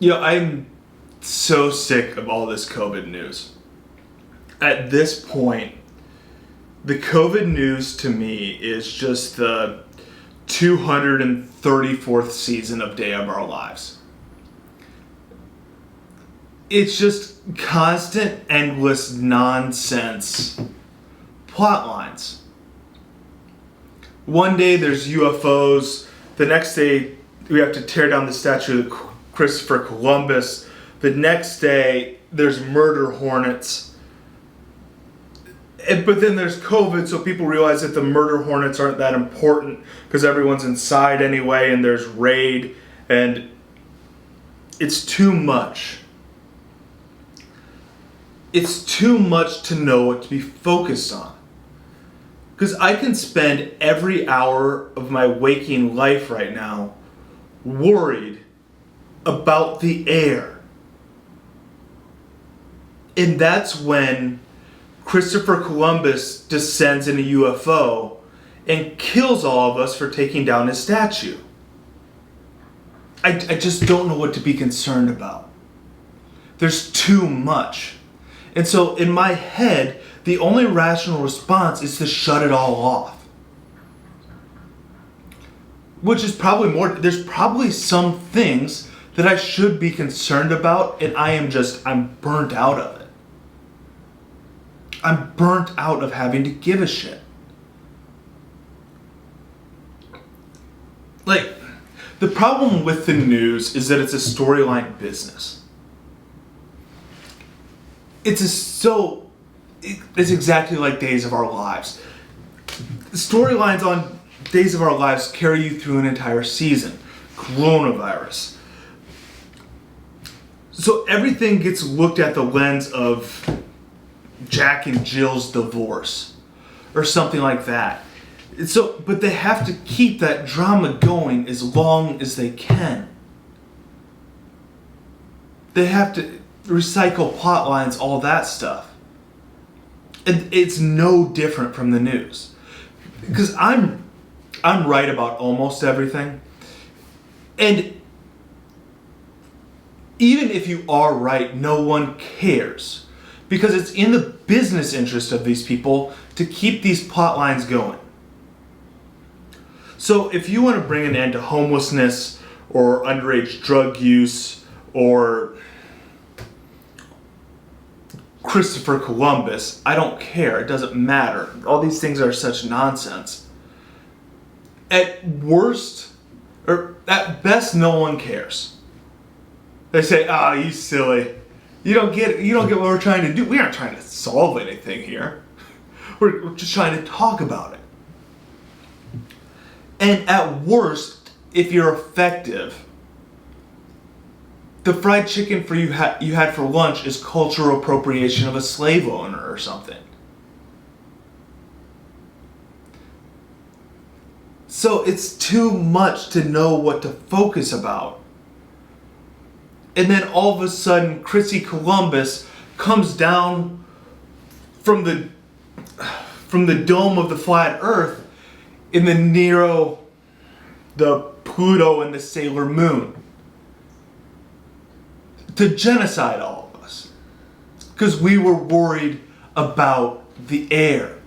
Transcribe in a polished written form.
I'm so sick of all this COVID news. At this point, the COVID news to me is just the 234th season of Day of Our Lives. It's just constant, endless nonsense plot lines. One day there's UFOs, the next day we have to tear down the statue of Christopher Columbus, the next day there's murder hornets. But then there's COVID, so people realize that the murder hornets aren't that important because everyone's inside anyway, and there's raid, and it's too much. It's too much to know what to be focused on. Because I can spend every hour of my waking life right now worried about the air. And that's when Christopher Columbus descends in a UFO and kills all of us for taking down his statue. I just don't know what to be concerned about. There's too much. And so in my head, the only rational response is to shut it all off. Which is probably there's probably some things that I should be concerned about, and I'm burnt out of it. I'm burnt out of having to give a shit. The problem with the news is that it's a storyline business. It's exactly like Days of Our Lives. The storylines on Days of Our Lives carry you through an entire season. Coronavirus. So everything gets looked at the lens of Jack and Jill's divorce or something like that. But they have to keep that drama going as long as they can. They have to recycle plot lines, all that stuff. And it's no different from the news. Because I'm right about almost everything. And even if you are right, no one cares. Because it's in the business interest of these people to keep these plot lines going. So if you want to bring an end to homelessness or underage drug use or Christopher Columbus, I don't care. It doesn't matter. All these things are such nonsense. At worst, or at best, no one cares. They say, you silly. You don't get what we're trying to do. We aren't trying to solve anything here. We're just trying to talk about it. And at worst, if you're effective, the fried chicken you had for lunch is cultural appropriation of a slave owner or something. So it's too much to know what to focus about. And then all of a sudden, Chrissy Columbus comes down from the dome of the flat earth in the Nero, the Pluto, and the Sailor Moon to genocide all of us. Because we were worried about the air.